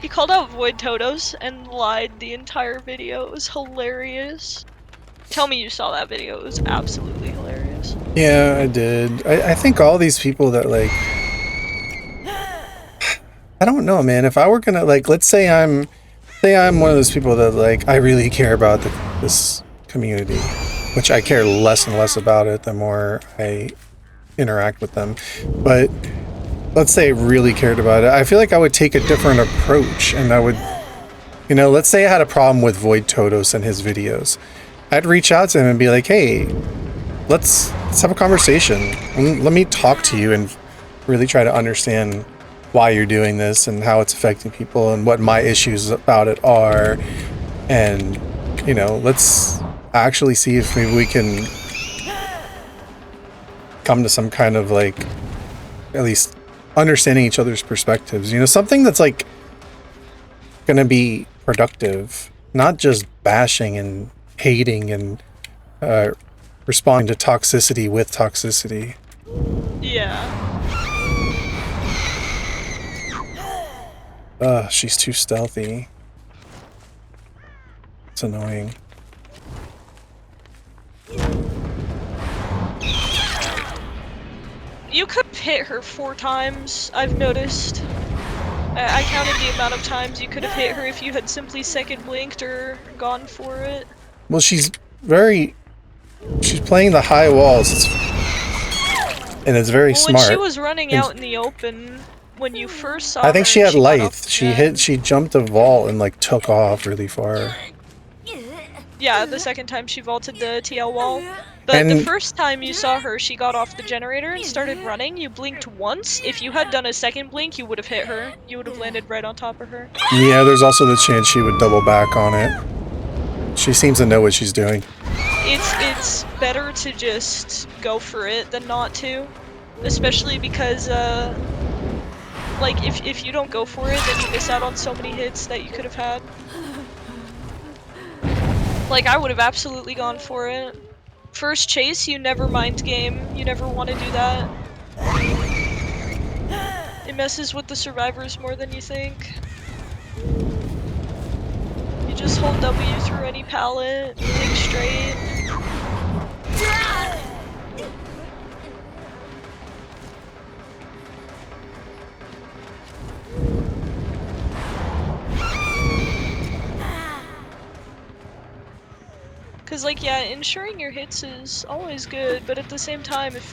He called out Void Totos and lied the entire video. It was hilarious. Tell me you saw that video. It was absolutely hilarious. Yeah, I did. I think all these people that, like... I don't know, man. If I were gonna, like, let's say I'm one of those people that, like, I really care about this community, which I care less and less about it the more I interact with them. But let's say I really cared about it. I feel like I would take a different approach, and I would, you know, let's say I had a problem with Void Totos and his videos. I'd reach out to him and be like, hey, let's have a conversation. Let me talk to you and really try to understand why you're doing this and how it's affecting people and what my issues about it are. And, you know, let's actually see if maybe we can come to some kind of, like, at least understanding each other's perspectives. You know, something that's, like, gonna be productive, not just bashing and hating and responding to toxicity with toxicity. Yeah. She's too stealthy. It's annoying. You could hit her 4 times, I've noticed. I counted the amount of times you could have hit her if you had simply second blinked or gone for it. Well, she's playing the high walls, and it's very smart. When she was running out in the open, when you first saw her, I think she had lithe. She jumped a vault and, like, took off really far. Yeah, the second time she vaulted the TL wall. But the first time you saw her, she got off the generator and started running. You blinked once. If you had done a second blink, you would have hit her. You would have landed right on top of her. Yeah, there's also the chance she would double back on it. She seems to know what she's doing. It's better to just go for it than not to. Especially because, like, if you don't go for it, then you miss out on so many hits that you could have had. Like, I would have absolutely gone for it. First chase, you never mind game. You never want to do that. It messes with the survivors more than you think. You just hold W through any pallet, dig straight. Cause, like, yeah, ensuring your hits is always good, but at the same time, if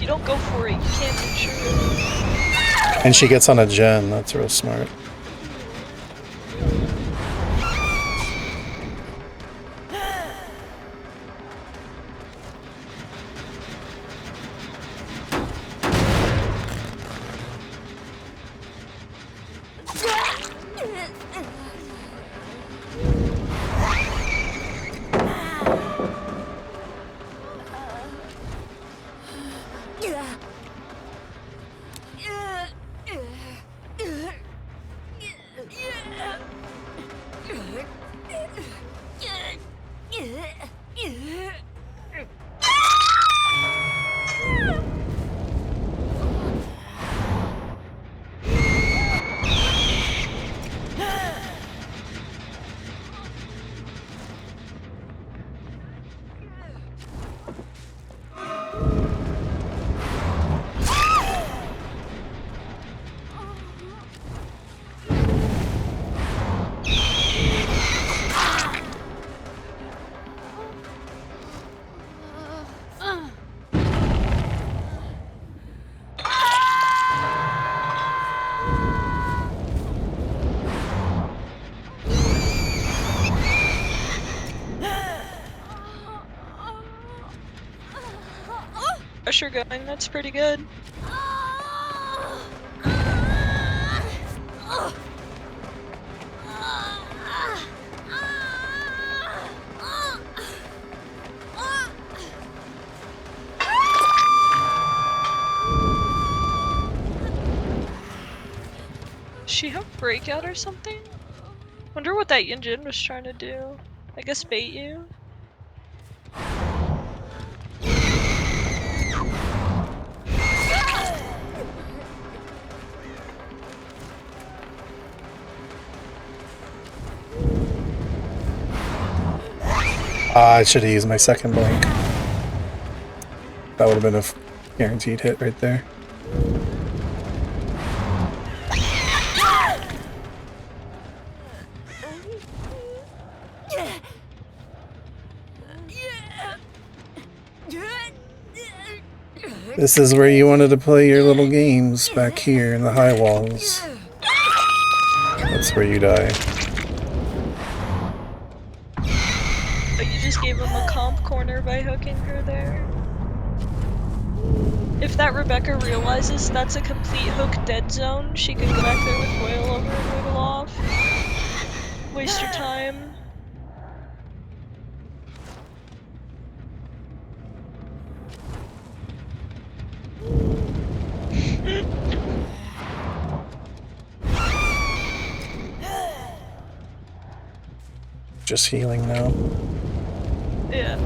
you don't go for it, you can't ensure it. And she gets on a gen, that's real smart. Pressure going, that's pretty good. Does she have breakout or something? Wonder what that Yinjin was trying to do. I guess bait you? I should have used my second blink. That would have been a guaranteed hit right there. This is where you wanted to play your little games, back here in the high walls. That's where you die. But you just gave him a comp corner by hooking her there. If that Rebecca realizes that's a complete hook dead zone, she could go back there with Boyle over and wiggle off. Waste your time. Just healing now. Yeah.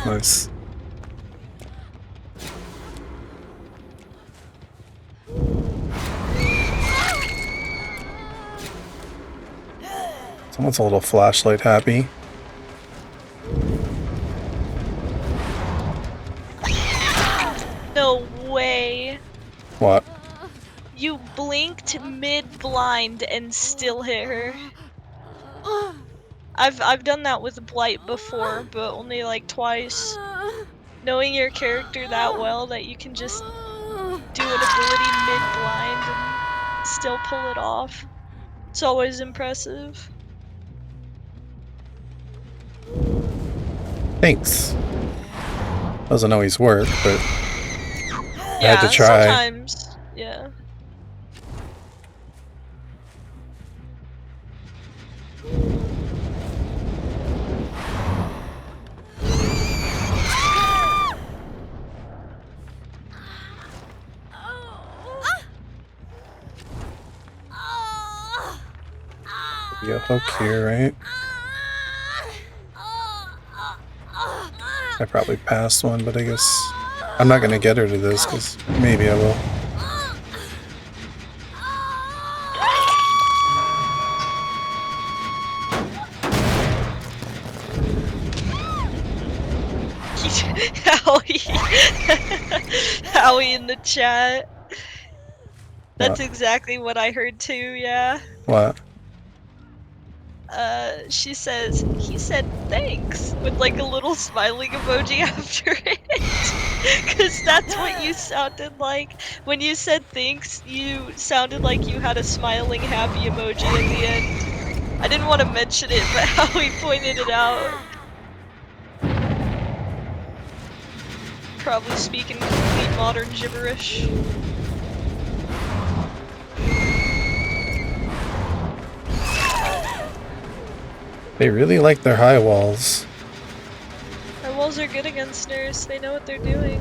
Nice. Someone's a little flashlight happy. No way. What? You blinked mid-blind and still hit her. I've done that with Blight before, but only like twice. Knowing your character that well that you can just do an ability mid-blind and still pull it off. It's always impressive. Thanks. Doesn't always work, but I had to try. Sometimes, yeah. Be a hook here, right? I probably passed one, but I guess I'm not gonna get her to this, because maybe I will. Howie in the chat. That's What? exactly what I heard too, yeah. What? She says, he said thanks, with like a little smiling emoji after it. Cause that's what you sounded like. When you said thanks, you sounded like you had a smiling happy emoji at the end. I didn't want to mention it, but Howie pointed it out. Probably speaking complete modern gibberish. They really like their high walls. Our walls are good against nurse, they know what they're doing.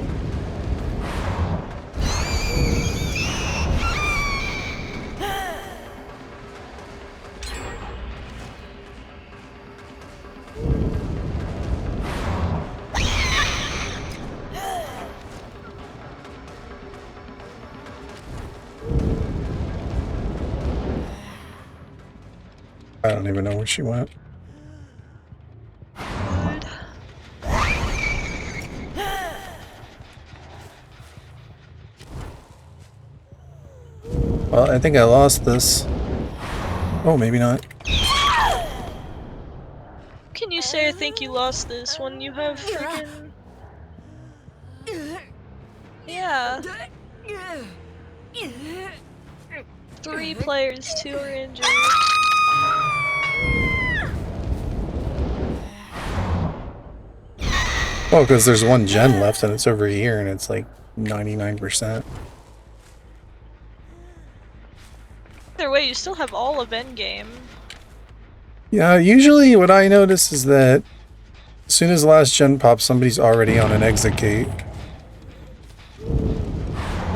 I don't even know where she went. Good. Well, I think I lost this. Oh, maybe not. Can you say I think you lost this when you have freaking... Yeah. 3 players, 2 are injured. Oh, because there's 1 gen left and it's over here and it's like 99%. Either way, you still have all of endgame. Yeah, usually what I notice is that as soon as the last gen pops, somebody's already on an exit gate.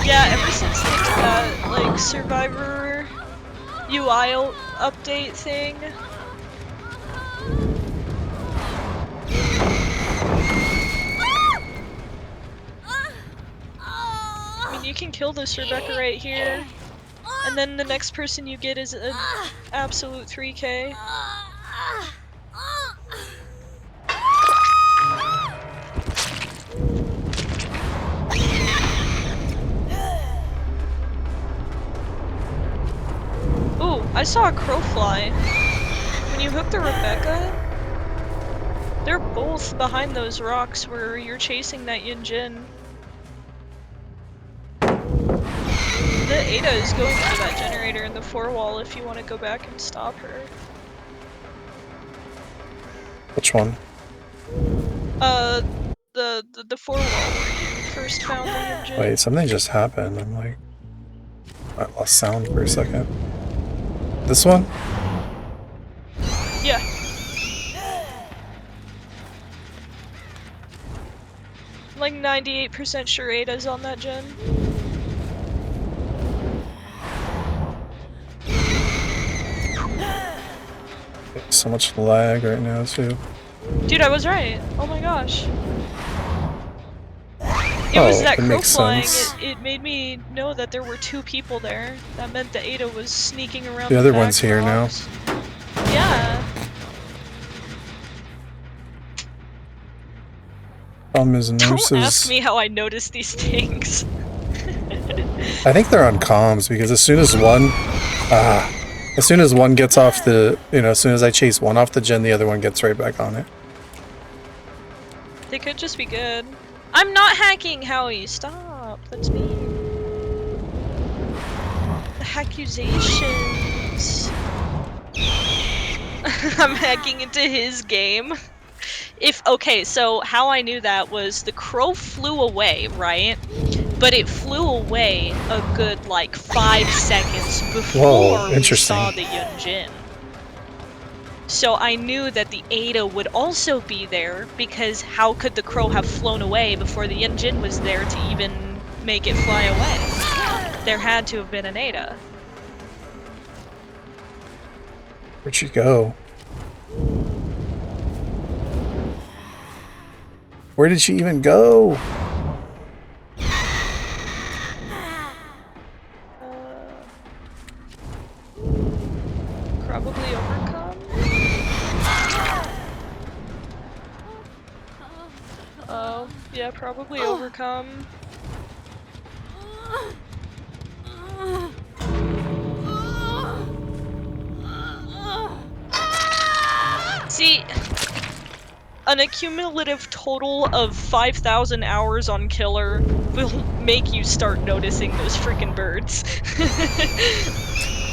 Yeah, ever since that, like, Survivor UI update thing. I mean, you can kill this Rebecca right here, and then the next person you get is an absolute 3K. Ooh, I saw a crow fly. When you hook the Rebecca, they're both behind those rocks where you're chasing that Yunjin. The Ada is going for that generator in the 4 wall if you want to go back and stop her. Which one? The 4 wall where you first found the Yunjin. Wait, something just happened. I'm like... I lost sound for a second. This one? Yeah. I'm like 98% sure Ada's on that gen. So much lag right now too. Dude, I was right. Oh my gosh. It was that crow flying. It made me know that there were 2 people there. That meant that Ada was sneaking around. The other one's here now. Yeah. Problem is, nurses... Don't ask me how I noticed these things. I think they're on comms because as soon as one gets off the, as soon as I chase one off the gen, the other one gets right back on it. They could just be good. I'm not hacking, Howie. Stop. That's me. The accusations. I'm hacking into his game. Okay, so how I knew that was the crow flew away, right? But it flew away a good, like, 5 seconds before we saw the Yunjin. So I knew that the Ada would also be there, because how could the crow have flown away before the Yunjin was there to even make it fly away? There had to have been an Ada. Where'd she go? Where did she even go? Probably overcome? Oh, yeah, probably overcome. See, an accumulative total of 5,000 hours on Killer will make you start noticing those freaking birds.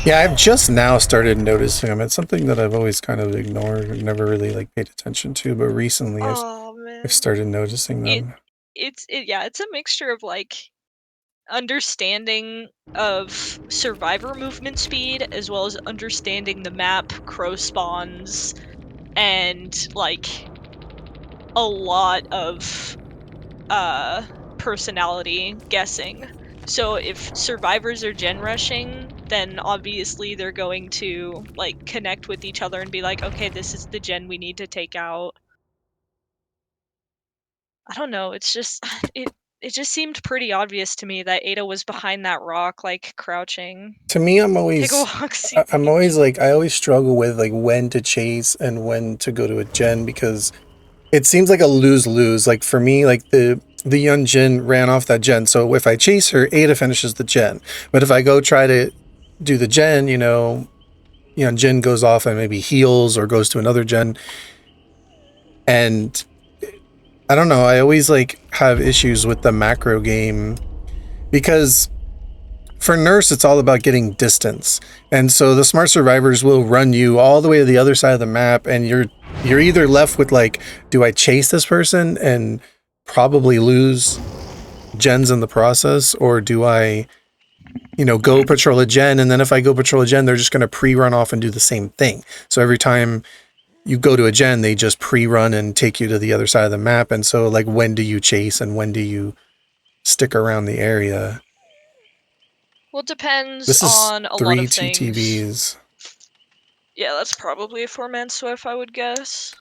Yeah, I've just now started noticing them. It's something that I've always kind of ignored and never really paid attention to, but recently I've started noticing them. It's a mixture of understanding of survivor movement speed as well as understanding the map, crow spawns, and a lot of personality guessing. So if survivors are gen rushing, then obviously they're going to connect with each other and be like, okay, this is the gen we need to take out. I don't know, it's just it just seemed pretty obvious to me that Ada was behind that rock, crouching. To me, I'm always I always struggle with when to chase and when to go to a gen, because it seems like a lose-lose. Like for me, the Yunjin ran off that gen, so if I chase her, Ada finishes the gen. But if I go try to do the gen, gen goes off and maybe heals or goes to another gen. And I don't know, I always like have issues with the macro game because for nurse it's all about getting distance. And so the smart survivors will run you all the way to the other side of the map, and you're either left with like, do I chase this person and probably lose gens in the process, or do I go patrol a gen, and then if I go patrol a gen, they're just going to pre-run off and do the same thing. So every time you go to a gen, they just pre-run and take you to the other side of the map. And so like, when do you chase and when do you stick around the area? Well, it depends This is on a lot 3 of things. TTVs. Yeah, that's probably a 4-man Swift, I would guess.